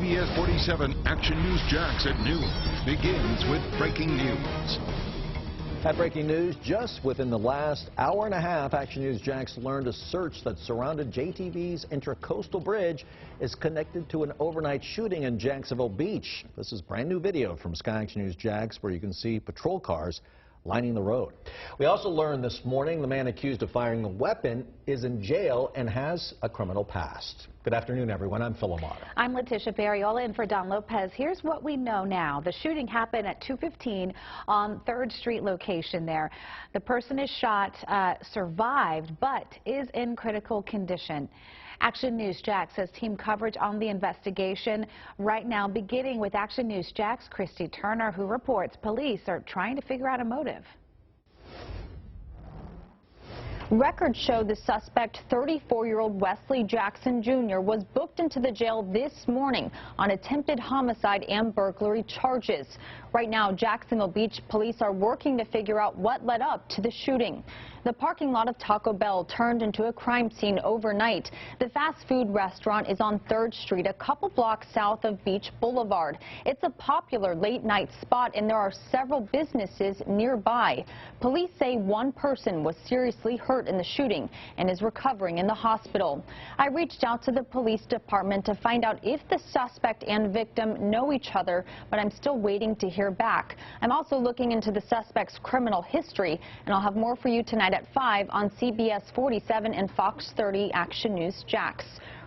CBS47 Action News Jax at noon begins with breaking news. At breaking news, just within the last hour and a half, Action News Jax learned a search that surrounded JTB's Intracoastal Bridge is connected to an overnight shooting in Jacksonville Beach. This is brand new video from Sky Action News Jax, where you can see patrol cars lining the road. We also learned this morning the man accused of firing the weapon is in jail and has a criminal past. Good afternoon, everyone. I'm Phil Amato. I'm Letitia Ferriola in for Don Lopez. Here's what we know now. The shooting happened at 2:15 on 3rd Street location there. The person is shot, survived, but is in critical condition. Action News Jax has team coverage on the investigation right now, beginning with Action News Jax' Christy Turner, who reports police are trying to figure out a motive. Records show the suspect, 34-year-old Wesley Jackson Jr., was booked into the jail this morning on attempted homicide and burglary charges. Right now, Jacksonville Beach police are working to figure out what led up to the shooting. The parking lot of Taco Bell turned into a crime scene overnight. The fast food restaurant is on 3rd Street, a couple blocks south of Beach Boulevard. It's a popular late-night spot, and there are several businesses nearby. Police say one person was seriously hurt in the shooting and is recovering in the hospital. I reached out to the police department to find out if the suspect and victim know each other, but I'm still waiting to hear back. I'm also looking into the suspect's criminal history, and I'll have more for you tonight at 5 on CBS 47 and Fox 30 Action News Jax.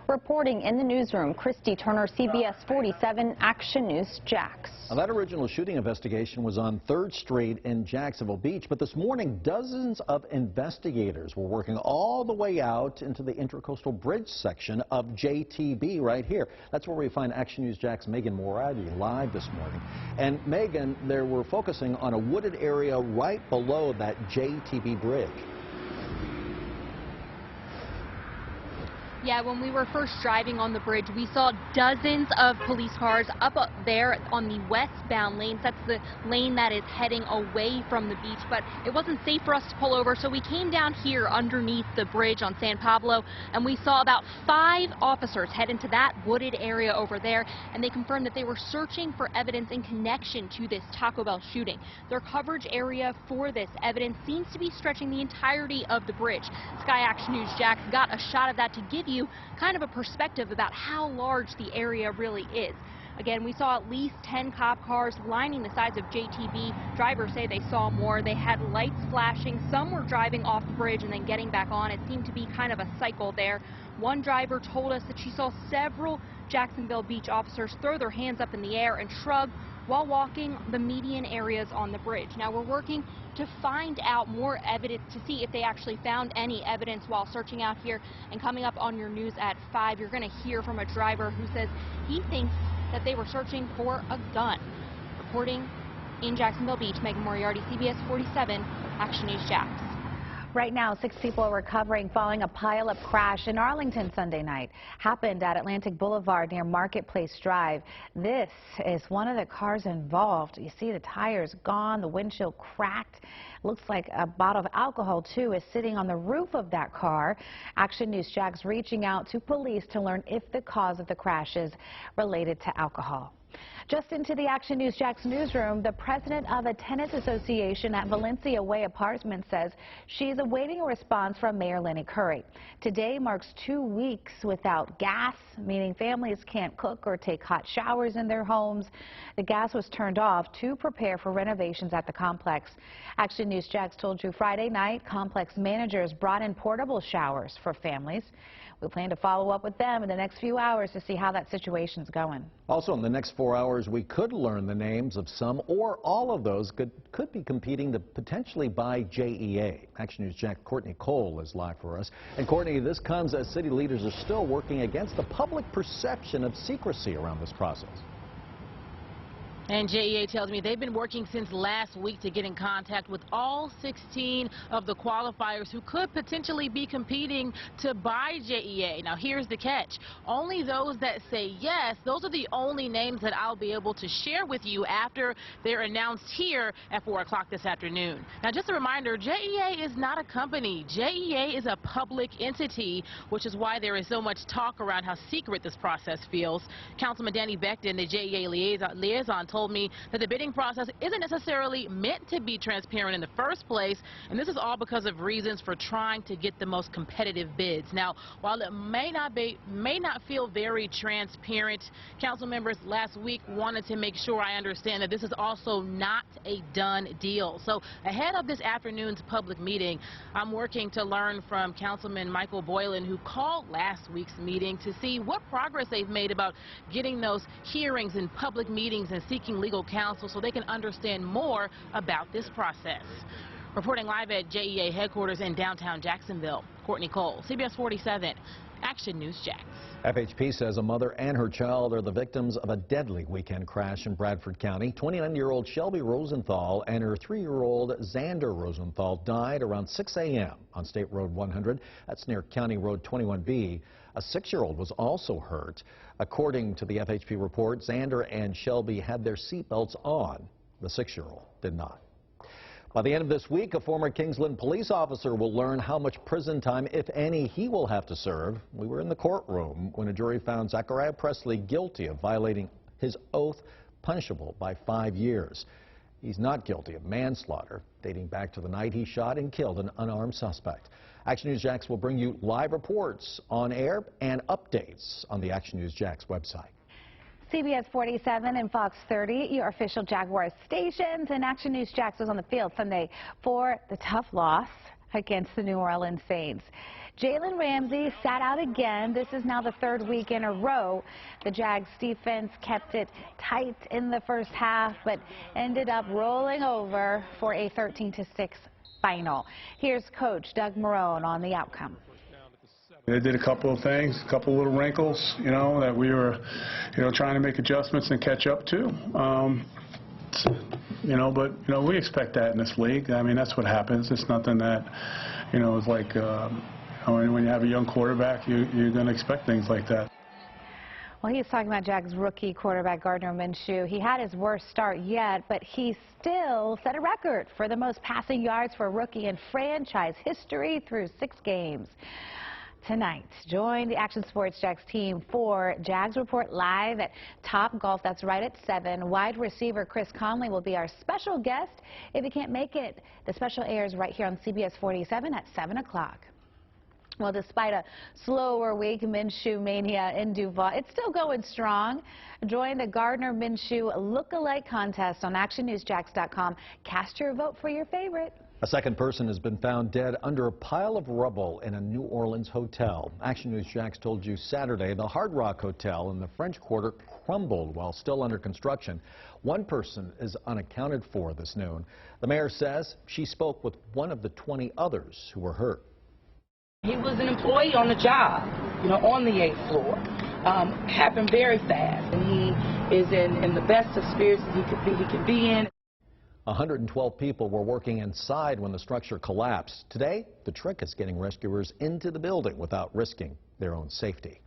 Reporting in the newsroom, Christy Turner, CBS 47 Action News Jax. Now, that original shooting investigation was on 3rd Street in Jacksonville Beach, but this morning dozens of investigators were working all the way out into the Intracoastal Bridge section of JTB right here. That's where we find Action News Jax' Megan Moradi live this morning. And Megan, they were focusing on a wooded area right below that JTB bridge. Yeah, when we were first driving on the bridge, we saw dozens of police cars up there on the westbound lanes. That's the lane that is heading away from the beach, but it wasn't safe for us to pull over, so we came down here underneath the bridge on San Pablo, and we saw about 5 officers head into that wooded area over there, and they confirmed that they were searching for evidence in connection to this Taco Bell shooting. Their coverage area for this evidence seems to be stretching the entirety of the bridge. Sky Action News Jax got a shot of that to give you kind of a perspective about how large the area really is. Again, we saw at least 10 cop cars lining the sides of JTB. Drivers say they saw more. They had lights flashing. Some were driving off the bridge and then getting back on. It seemed to be kind of a cycle there. One driver told us that she saw several Jacksonville Beach officers throw their hands up in the air and shrug while walking the median areas on the bridge. Now, we're working to find out more evidence to see if they actually found any evidence while searching out here. And coming up on your news at 5, you're going to hear from a driver who says he thinks that they were searching for a gun. Reporting in Jacksonville Beach, Megan Moriarty, CBS 47, Action News Jax. Right now, 6 people are recovering following a pileup crash in Arlington Sunday night. Happened at Atlantic Boulevard near Marketplace Drive. This is one of the cars involved. You see the tires gone, the windshield cracked. Looks like a bottle of alcohol, too, is sitting on the roof of that car. Action News Jax reaching out to police to learn if the cause of the crash is related to alcohol. Just into the Action News Jax newsroom, the president of a tenants association at Valencia Way Apartments says she's awaiting a response from Mayor Lenny Curry. Today marks 2 weeks without gas, meaning families can't cook or take hot showers in their homes. The gas was turned off to prepare for renovations at the complex. Action News Jax told you Friday night, complex managers brought in portable showers for families. We plan to follow up with them in the next few hours to see how that situation's going. Also, in the next 4 hours, we could learn the names of some or all of those could be competing to potentially buy JEA. Action News Jax Courtney Cole is live for us. And Courtney, this comes as city leaders are still working against the public perception of secrecy around this process. And JEA tells me they've been working since last week to get in contact with all 16 of the qualifiers who could potentially be competing to buy JEA. Now, here's the catch. Only those that say yes, those are the only names that I'll be able to share with you after they're announced here at 4 o'clock this afternoon. Now, just a reminder, JEA is not a company. JEA is a public entity, which is why there is so much talk around how secret this process feels. Councilman Danny Becton, the JEA liaison, told me that the bidding process isn't necessarily meant to be transparent in the first place, and this is all because of reasons for trying to get the most competitive bids. Now, while it may not feel very transparent, council members last week wanted to make sure I understand that this is also not a done deal. So ahead of this afternoon's public meeting, I'm working to learn from Councilman Michael Boylan, who called last week's meeting, to see what progress they've made about getting those hearings and public meetings and seeking legal counsel so they can understand more about this process. Reporting live at JEA headquarters in downtown Jacksonville, Courtney Cole, CBS 47, Action News Jax. FHP says a mother and her child are the victims of a deadly weekend crash in Bradford County. 29-year-old Shelby Rosenthal and her 3-year-old Xander Rosenthal died around 6 a.m. on State Road 100. That's near County Road 21B. A 6-year-old was also hurt. According to the FHP report, Xander and Shelby had their seatbelts on. The 6-year-old did not. By the end of this week, a former Kingsland police officer will learn how much prison time, if any, he will have to serve. We were in the courtroom when a jury found Zachariah Presley guilty of violating his oath, punishable by 5 years. He's not guilty of manslaughter, dating back to the night he shot and killed an unarmed suspect. Action News Jax will bring you live reports on air and updates on the Action News Jax website. CBS 47 and Fox 30, your official Jaguars stations, and Action News Jax was on the field Sunday for the tough loss against the New Orleans Saints. Jalen Ramsey sat out again. This is now the 3rd week in a row. The Jags defense kept it tight in the first half, but ended up rolling over for a 13-6 final. Here's Coach Doug Marrone on the outcome. They did a couple of things, a couple little wrinkles, that we were, trying to make adjustments and catch up to. But we expect that in this league. I mean, that's what happens. It's nothing that, is like, when you have a young quarterback, you're going to expect things like that. Well, he's talking about Jags rookie quarterback Gardner Minshew. He had his worst start yet, but he still set a record for the most passing yards for a rookie in franchise history through 6 games. Tonight, join the Action Sports Jax team for Jags Report live at Top Golf. That's right at 7. Wide receiver Chris Conley will be our special guest. If you can't make it, the special airs right here on CBS 47 at 7 o'clock. Well, despite a slower week, Minshew mania in Duval, it's still going strong. Join the Gardner Minshew look-alike contest on actionnewsjax.com. Cast your vote for your favorite. A second person has been found dead under a pile of rubble in a New Orleans hotel. Action News Jax told you Saturday the Hard Rock Hotel in the French Quarter crumbled while still under construction. One person is unaccounted for this noon. The mayor says she spoke with one of the 20 others who were hurt. He was an employee on the job, on the 8th floor. Happened very fast, and he is in the best of spirits that he could be in. 112 people were working inside when the structure collapsed. Today, the trick is getting rescuers into the building without risking their own safety.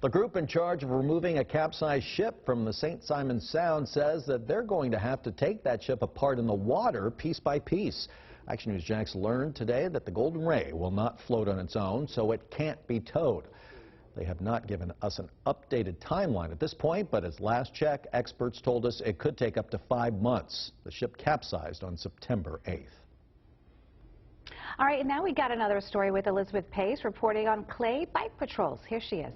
The group in charge of removing a capsized ship from the St. Simons Sound says that they're going to have to take that ship apart in the water piece by piece. Action News Jax learned today that the Golden Ray will not float on its own, so it can't be towed. They have not given us an updated timeline at this point, but as last check, experts told us it could take up to 5 months. The ship capsized on September 8th. All right, now we got another story with Elizabeth Pace reporting on Clay Bike Patrols. Here she is.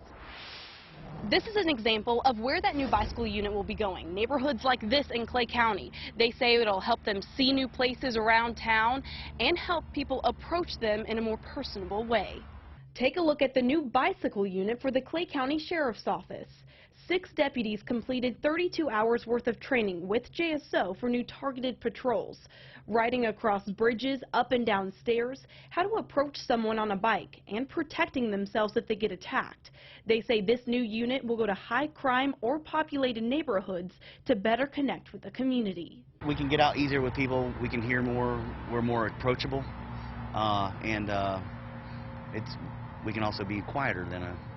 This is an example of where that new bicycle unit will be going. Neighborhoods like this in Clay County. They say it'll help them see new places around town and help people approach them in a more personable way. Take a look at the new bicycle unit for the Clay County Sheriff's Office. 6 deputies completed 32 hours worth of training with JSO for new targeted patrols, riding across bridges, up and down stairs, how to approach someone on a bike, and protecting themselves if they get attacked. They say this new unit will go to high crime or populated neighborhoods to better connect with the community. We can get out easier with people. We can hear more. We're more approachable, we can also be quieter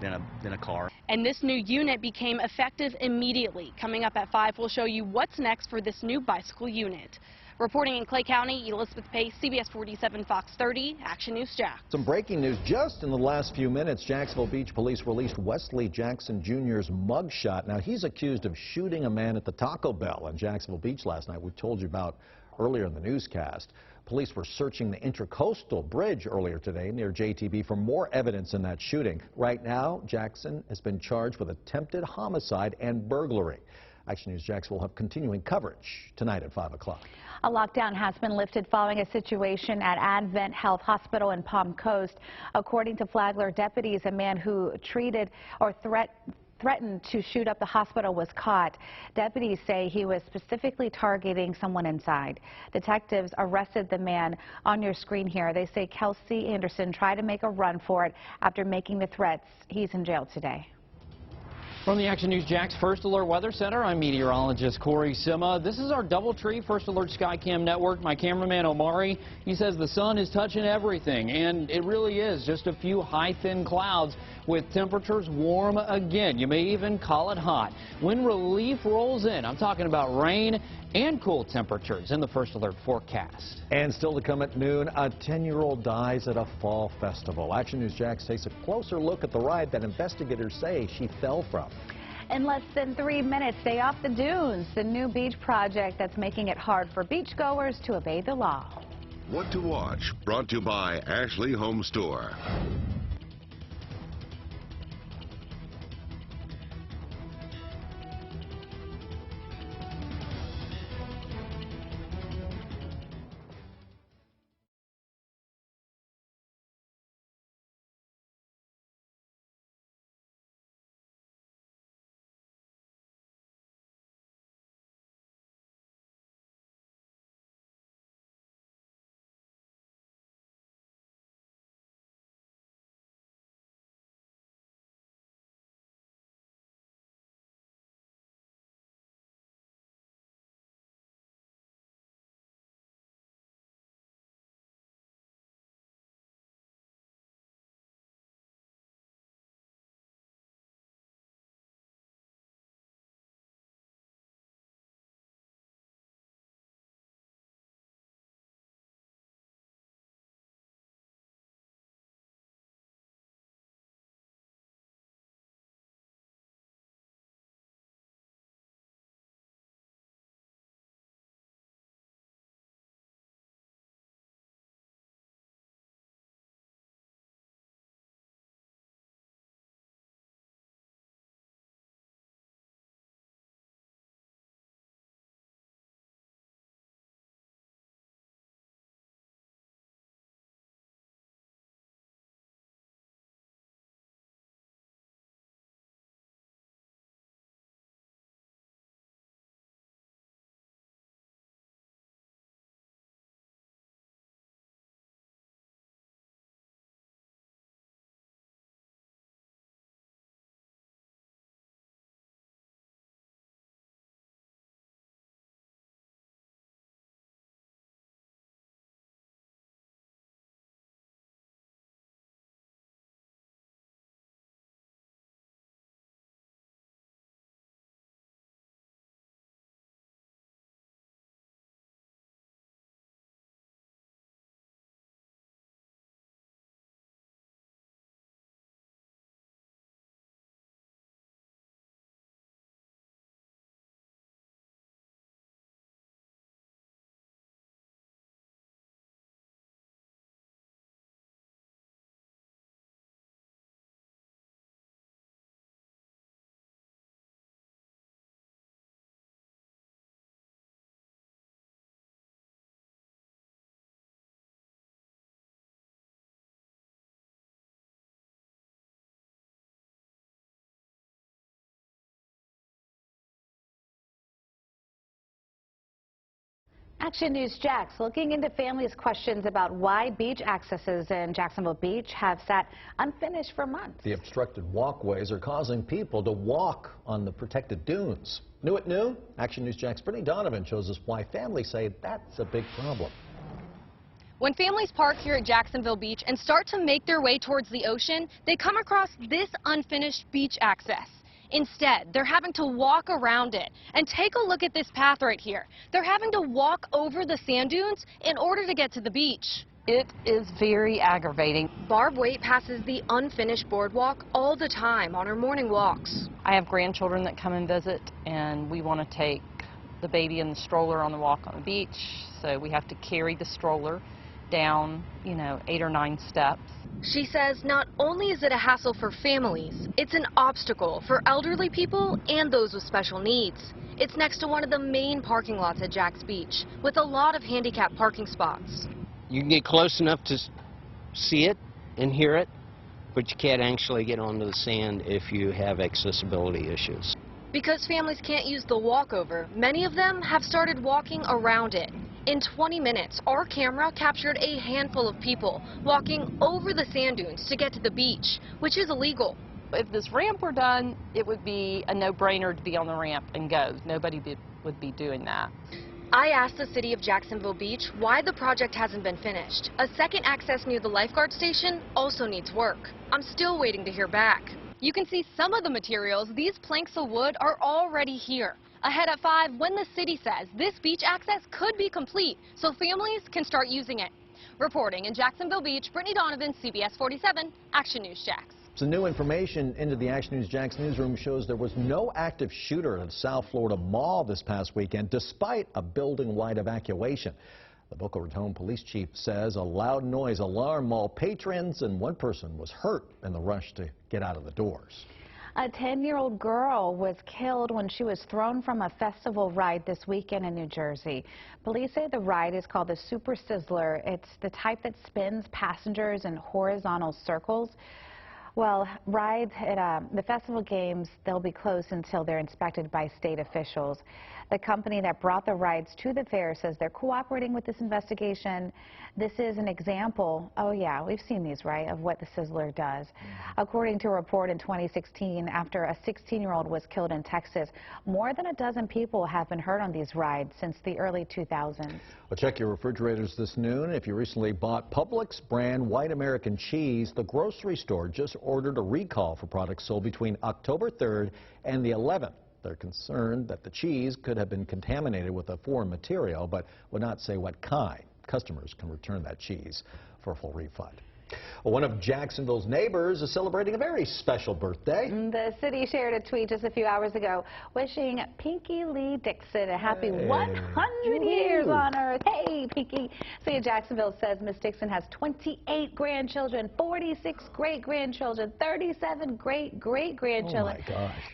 than a car. And this new unit became effective immediately. Coming up at 5, we'll show you what's next for this new bicycle unit. Reporting in Clay County, Elizabeth Pace, CBS 47, Fox 30, Action News Jax. Some breaking news just in the last few minutes. Jacksonville Beach police released Wesley Jackson Jr.'s mugshot. Now, he's accused of shooting a man at the Taco Bell in Jacksonville Beach last night. We told you about earlier in the newscast. Police were searching the Intracoastal Bridge earlier today near JTB for more evidence in that shooting. Right now, Jackson has been charged with attempted homicide and burglary. Action News Jax will have continuing coverage tonight at 5 o'clock. A lockdown has been lifted following a situation at Advent Health Hospital in Palm Coast. According to Flagler deputies, a man who threatened to shoot up the hospital was caught. Deputies say he was specifically targeting someone inside. Detectives arrested the man on your screen here. They say Kelsey Anderson tried to make a run for it after making the threats. He's in jail today. From the Action News Jax First Alert Weather Center, I'm meteorologist Corey Sima. This is our DoubleTree First Alert Skycam network. My cameraman Omari, he says the sun is touching everything, and it really is just a few high thin clouds with temperatures warm again. You may even call it hot. When relief rolls in, I'm talking about rain and cool temperatures in the First Alert forecast. And still to come at noon, a 10-year-old dies at a fall festival. Action News Jax takes a closer look at the ride that investigators say she fell from. In less than 3 minutes, stay off the dunes, the new beach project that's making it hard for beachgoers to obey the law. What to watch, brought to you by Ashley Home Store. Action News Jax looking into families' questions about why beach accesses in Jacksonville Beach have sat unfinished for months. The obstructed walkways are causing people to walk on the protected dunes. New at noon, Action News Jax Brittany Donovan shows us why families say that's a big problem. When families park here at Jacksonville Beach and start to make their way towards the ocean, they come across this unfinished beach access. Instead, they're having to walk around it. And take a look at this path right here. They're having to walk over the sand dunes in order to get to the beach. It is very aggravating. Barb Waite passes the unfinished boardwalk all the time on her morning walks. I have grandchildren that come and visit, and we want to take the baby in the stroller on the walk on the beach, so we have to carry the stroller down, 8 or 9 steps. She says not only is it a hassle for families, it's an obstacle for elderly people and those with special needs. It's next to one of the main parking lots at Jax Beach, with a lot of handicapped parking spots. You can get close enough to see it and hear it, but you can't actually get onto the sand if you have accessibility issues. Because families can't use the walkover, many of them have started walking around it. In 20 minutes, our camera captured a handful of people walking over the sand dunes to get to the beach, which is illegal. If this ramp were done, it would be a no-brainer to be on the ramp and go. Nobody would be doing that. I asked the city of Jacksonville Beach why the project hasn't been finished. A second access near the lifeguard station also needs work. I'm still waiting to hear back. You can see some of the materials. These planks of wood are already here. Ahead at 5 when the city says this beach access could be complete so families can start using it. Reporting in Jacksonville Beach, Brittany Donovan, CBS47, Action News Jax. Some new information into the Action News Jax newsroom shows there was no active shooter at a South Florida mall this past weekend, despite a building-wide evacuation. The Boca Raton police chief says a loud noise alarmed mall patrons, and one person was hurt in the rush to get out of the doors. A 10-year-old girl was killed when she was thrown from a festival ride this weekend in New Jersey. Police say the ride is called the Super Sizzler. It's the type that spins passengers in horizontal circles. Well, rides at the festival games, they'll be closed until they're inspected by state officials. The company that brought the rides to the fair says they're cooperating with this investigation. This is an example, oh yeah, we've seen these, right, of what the Sizzler does. According to a report in 2016, after a 16-year-old was killed in Texas, more than a dozen people have been hurt on these rides since the early 2000s. Well, check your refrigerators this noon. If you recently bought Publix brand white American cheese, the grocery store just ordered a recall for products sold between October 3rd and the 11th. They're concerned that the cheese could have been contaminated with a foreign material, but would not say what kind. Customers can return that cheese for a full refund. Well, one of Jacksonville's neighbors is celebrating a very special birthday. The city shared a tweet just a few hours ago wishing Pinky Lee Dixon a happy 100 years on Earth. Hey, Pinky. City of Jacksonville says Miss Dixon has 28 grandchildren, 46 great-grandchildren, 37 great-great-grandchildren,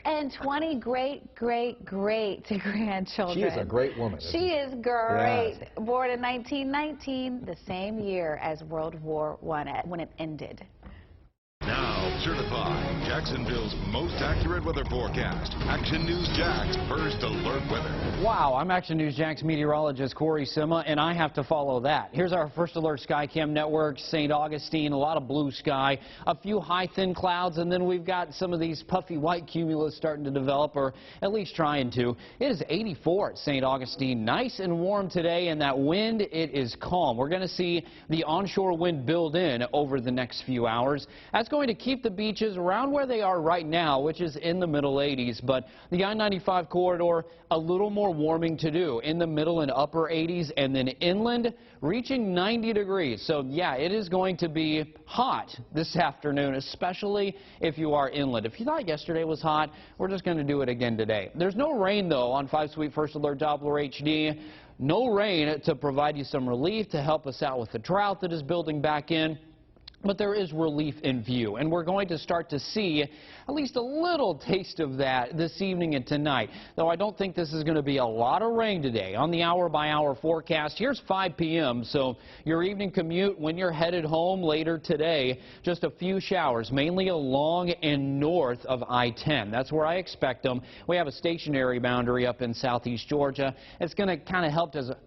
and 20 great-great-great-grandchildren. She is a great woman. She is great. Yeah. Born in 1919, the same year as World War I. When it ended. Now certified Jacksonville's most accurate weather forecast. Action News Jax First Alert Weather. Wow, I'm Action News Jax meteorologist Corey Sima, and I have to follow that. Here's our First Alert Skycam network, St. Augustine, a lot of blue sky, a few high thin clouds, and then we've got some of these puffy white cumulus starting to develop, or at least trying to. It is 84 at St. Augustine, nice and warm today, and that wind, it is calm. We're going to see the onshore wind build in over the next few hours. That's going to keep the beaches around where they are right now, which is in the middle 80s, but the I-95 corridor, a little more warming to do in the middle and upper 80s, and then inland reaching 90 degrees. So yeah, it is going to be hot this afternoon, especially if you are inland. If you thought yesterday was hot, we're just going to do it again today. There's no rain though on 5 Sweet First Alert Doppler HD. No rain to provide you some relief to help us out with the drought that is building back in. But there is relief in view, and we're going to start to see at least a little taste of that this evening and tonight. Though I don't think this is going to be a lot of rain today. On the hour-by-hour forecast, here's 5 p.m., so your evening commute when you're headed home later today, just a few showers, mainly along and north of I-10. That's where I expect them. We have a stationary boundary up in southeast Georgia. It's going to kind of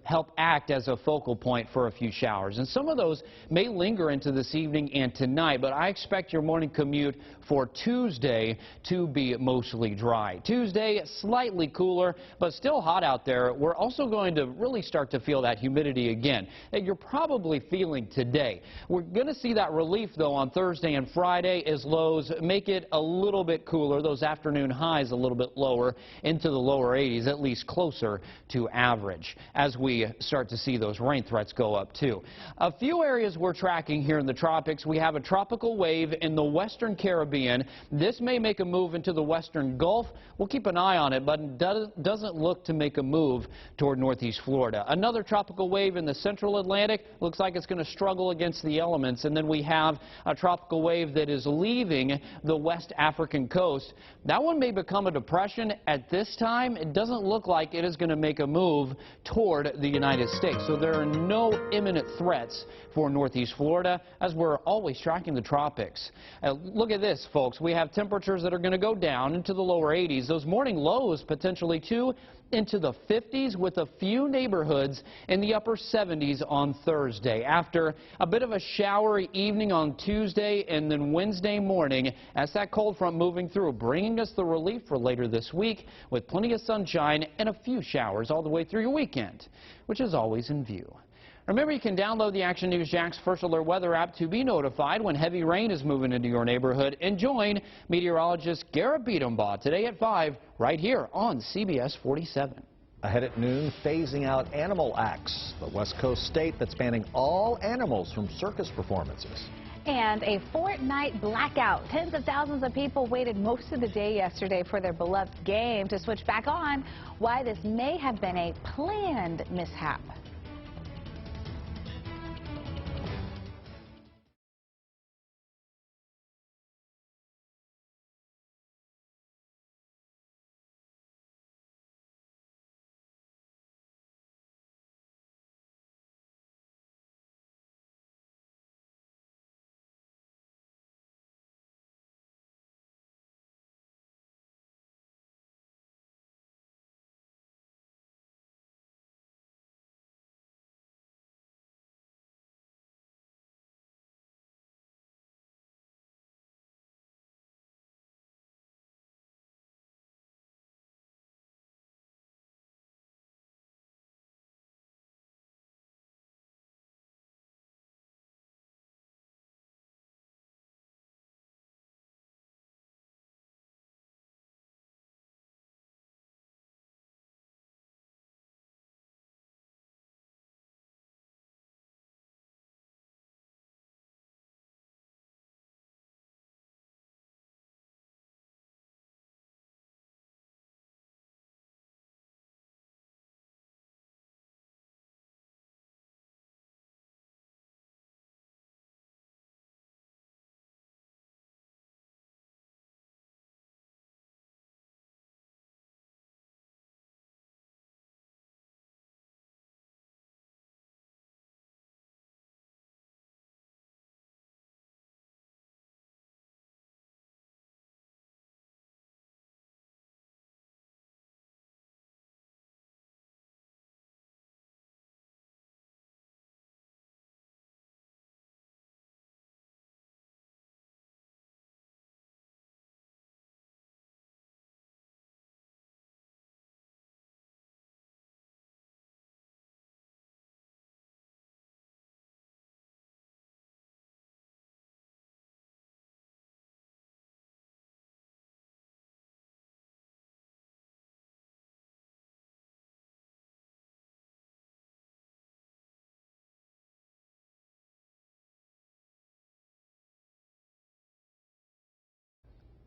help act as a focal point for a few showers, and some of those may linger into this evening and tonight, but I expect your morning commute for Tuesday to be mostly dry. Tuesday, slightly cooler, but still hot out there. We're also going to really start to feel that humidity again that you're probably feeling today. We're going to see that relief, though, on Thursday and Friday as lows make it a little bit cooler. Those afternoon highs a little bit lower into the lower 80s, at least closer to average, as we start to see those rain threats go up, too. A few areas we're tracking here in the tropics. We have a tropical wave in the western Caribbean. This may make a move into the western Gulf. We'll keep an eye on it, but it doesn't look to make a move toward northeast Florida. Another tropical wave in the central Atlantic looks like it's going to struggle against the elements. And then we have a tropical wave that is leaving the West African coast. That one may become a depression. At this time, it doesn't look like it is going to make a move toward the United States. So there are no imminent threats for northeast Florida, as we're always tracking the tropics. Look at this, folks. We have temperatures that are going to go down into the lower 80s. Those morning lows potentially, too, into the 50s, with a few neighborhoods in the upper 70s on Thursday. After a bit of a showery evening on Tuesday and then Wednesday morning, as that cold front moving through, bringing us the relief for later this week with plenty of sunshine and a few showers all the way through your weekend, which is always in view. Remember, you can download the Action News Jax First Alert Weather app to be notified when heavy rain is moving into your neighborhood. And join meteorologist Garrett Beatombaugh today at 5 right here on CBS 47. Ahead at noon, phasing out animal acts, the West Coast state that's banning all animals from circus performances. And a FORTNITE blackout. Tens of thousands of people waited most of the day yesterday for their beloved game to switch back on. Why this may have been a planned mishap.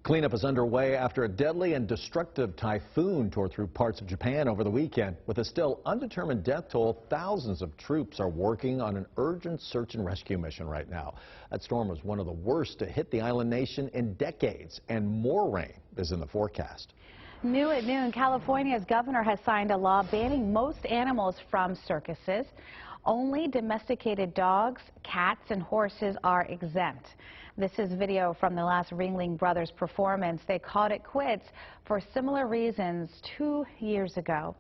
Cleanup is underway after a deadly and destructive typhoon tore through parts of Japan over the weekend. With a still undetermined death toll, thousands of troops are working on an urgent search and rescue mission right now. That storm was one of the worst to hit the island nation in decades, and more rain is in the forecast. New at noon, California's governor has signed a law banning most animals from circuses. Only domesticated dogs, cats, and horses are exempt. This is video from the last Ringling Brothers performance. They called it quits for similar reasons 2 years ago.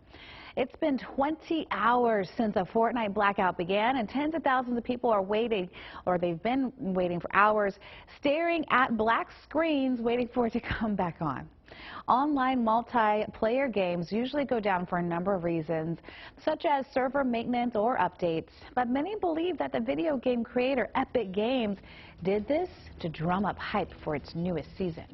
It's been 20 hours since a FORTNITE blackout began, and tens of thousands of people are waiting, or they've been waiting for hours, staring at black screens, waiting for it to come back on. Online multiplayer games usually go down for a number of reasons, such as server maintenance or updates. But many believe that the video game creator Epic Games did this to drum up hype for its newest season.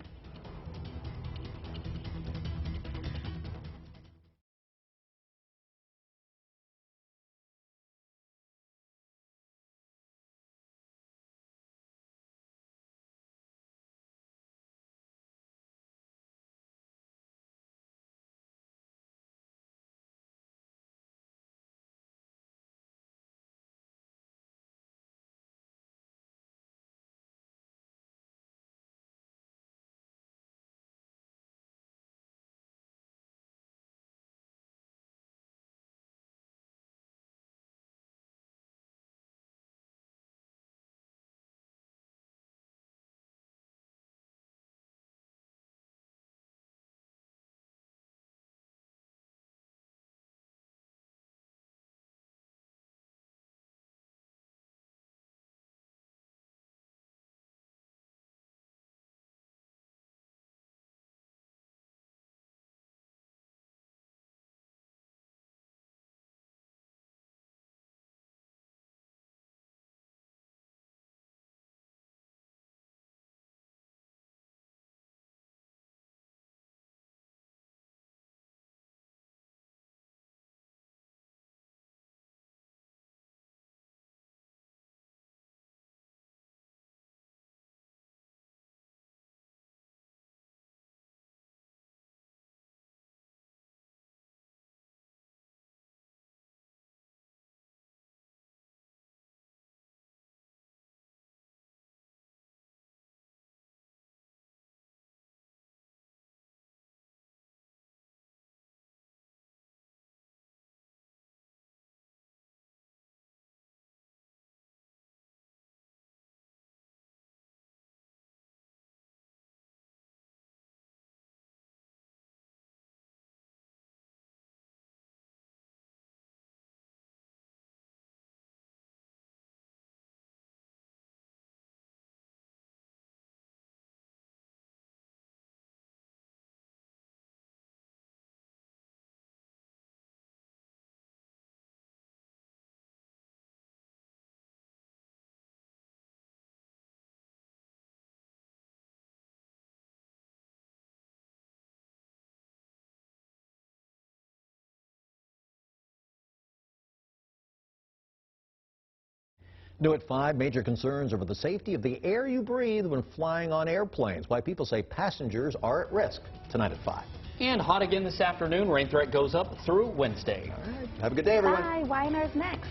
New at 5, major concerns over the safety of the air you breathe when flying on airplanes. Why people say passengers are at risk. Tonight at 5. And hot again this afternoon. Rain threat goes up through Wednesday. All right. Have a good day, everyone. Bye. Weiner's next.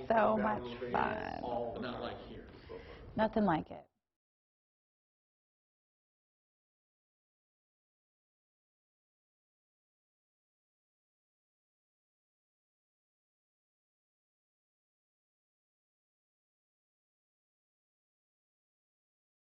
So much fun. Not like here. Nothing like it.